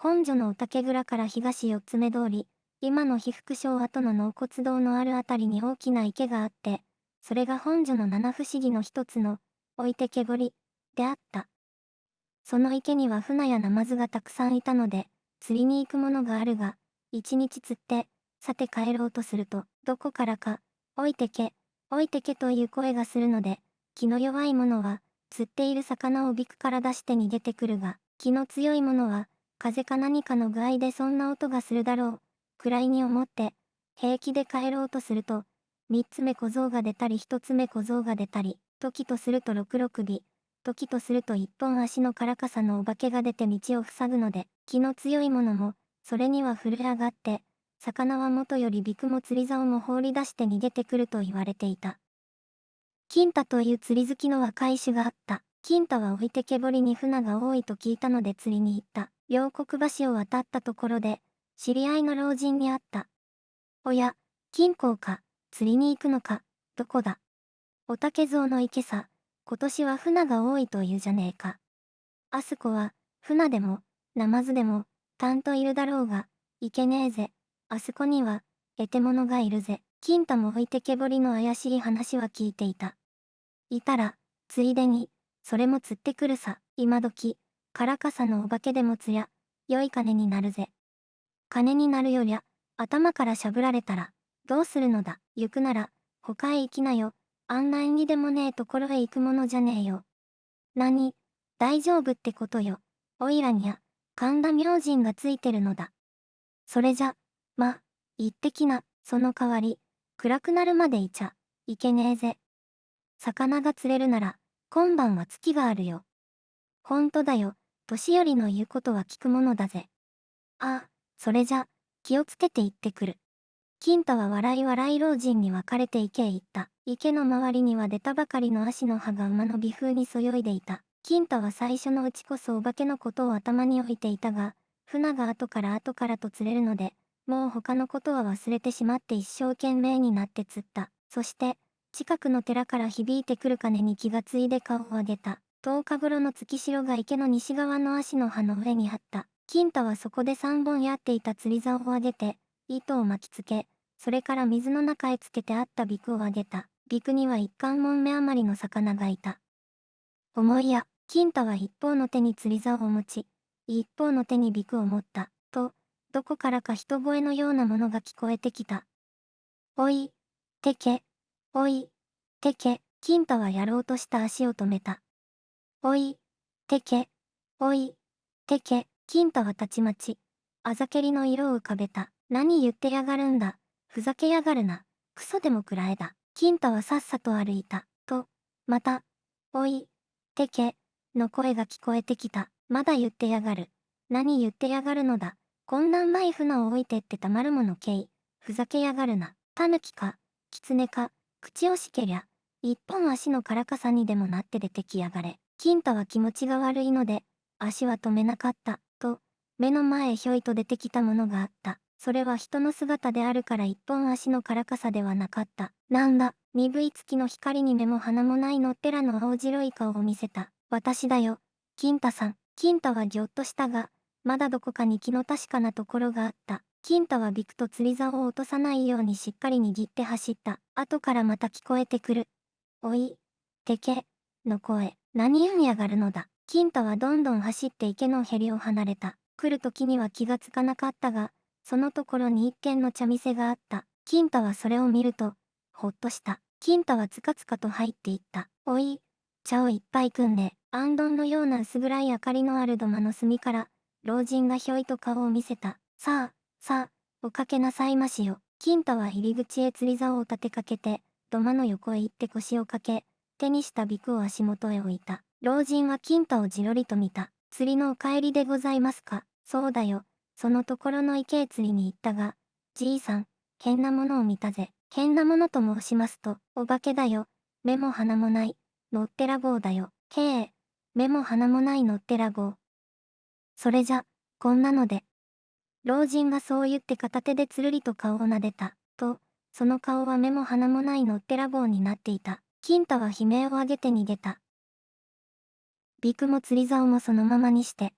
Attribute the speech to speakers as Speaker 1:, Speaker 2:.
Speaker 1: 本所の御嶽蔵から東四つ目通り、今の被服廠跡の納骨堂のあるあたりに大きな池があって、それが本所の七不思議の一つの、置いてけぼり、であった。その池には船やナマズがたくさんいたので、釣りに行くものがあるが、一日釣って、さて帰ろうとすると、どこからか、置いてけ、置いてけという声がするので、気の弱いものは、釣っている魚をびくから出して逃げてくるが、気の強いものは、風か何かの具合でそんな音がするだろう、くらいに思って、平気で帰ろうとすると、三つ目小僧が出たり一つ目小僧が出たり、時とすると六六尾、時とすると一本足のからかさのお化けが出て道を塞ぐので、気の強いものも、それには震え上がって、魚はもとよりびくも釣り竿も放り出して逃げてくると言われていた。金太という釣り好きの若い種があった。金太は置いてけぼりに船が多いと聞いたので釣りに行った。両国橋を渡ったところで、知り合いの老人に会った。おや、金公か、釣りに行くのか、どこだ。御嶽蔵の池さ、今年は船が多いというじゃねえか。あすこは、船でも、ナマズでも、たんといるだろうが、いけねえぜ。あそこには、得て物がいるぜ。金太も置いてけぼりの怪しい話は聞いていた。いたら、ついでに、それも釣ってくるさ。今時、からかさのお化けでもつや、良い金になるぜ。金になるよりゃ、頭からしゃぶられたら、どうするのだ。行くなら、他へ行きなよ。あんな縁起でもねえところへ行くものじゃねえよ。何、大丈夫ってことよ。おいらにゃ、神田明神がついてるのだ。それじゃ、行ってきな。その代わり、暗くなるまでいちゃ、いけねえぜ。魚が釣れるなら、今晩は月があるよ。ほんとだよ、年寄りの言うことは聞くものだぜ。ああ、それじゃ、気をつけて行ってくる。金太は笑い笑い老人に別れて池へ行った。池の周りには出たばかりの足の葉が馬の微風にそよいでいた。金太は最初のうちこそお化けのことを頭に置いていたが、船が後から後からと釣れるので、もう他のことは忘れてしまって一生懸命になって釣った。そして、近くの寺から響いてくる鐘に気がついで顔を上げた。10日頃の月城が池の西側の足の葉の上にあった。金太はそこで3本やっていた釣り竿を上げて、糸を巻きつけ、それから水の中へつけてあったビクをあげた。ビクには一貫もん目余りの魚がいた。思いや、金太は一方の手に釣り竿を持ち、一方の手にビクを持った。と、どこからか人声のようなものが聞こえてきた。おい、てけ、おい、てけ、金太はやろうとした足を止めた。おい、てけ、おい、てけ、金太はたちまち、あざけりの色を浮かべた。何言ってやがるんだ。ふざけやがるな。クソでもくらえだ。金太はさっさと歩いた。と、また、おい、てけ、の声が聞こえてきた。まだ言ってやがる。何言ってやがるのだ。こんなうまい船を置いてってたまるものけい。ふざけやがるな。タヌキか、キツネか、口をしけりゃ、一本足のからかさにでもなって出てきやがれ。金太は気持ちが悪いので、足は止めなかった。と、目の前へひょいと出てきたものがあった。それは人の姿であるから一本足のからかさではなかった。なんだ、鈍い月の光に目も鼻もないのっぺらの青白い顔を見せた。私だよ、金太さん。金太はぎょっとしたが、まだどこかに気の確かなところがあった。金太はびくと釣り竿を落とさないようにしっかり握って走った。後からまた聞こえてくる。おい、てけ、の声。何言うんやがるのだ。金太はどんどん走って池のへりを離れた。来る時には気がつかなかったが、そのところに一軒の茶店があった。金太はそれを見ると、ほっとした。金太はつかつかと入っていった。おい、茶をいっぱい汲んで、あんどんのような薄暗い明かりのある土間の隅から、老人がひょいと顔を見せた。さあ、さあ、おかけなさいましよ。金太は入り口へ釣り竿を立てかけて、土間の横へ行って腰をかけ、手にしたビクを足元へ置いた。老人は金太をじろりと見た。釣りのお帰りでございますか。そうだよ。そのところの池へ釣りに行ったが、じいさん、変なものを見たぜ。変なものと申しますと、お化けだよ。目も鼻もない。のっぺらぼうだよ。へえ、目も鼻もないのっぺらぼう。それじゃ、こんなので。老人がそう言って片手でつるりと顔を撫でた。と、その顔は目も鼻もないのっぺらぼうになっていた。金太は悲鳴を上げて逃げた。ビクも釣り竿もそのままにして、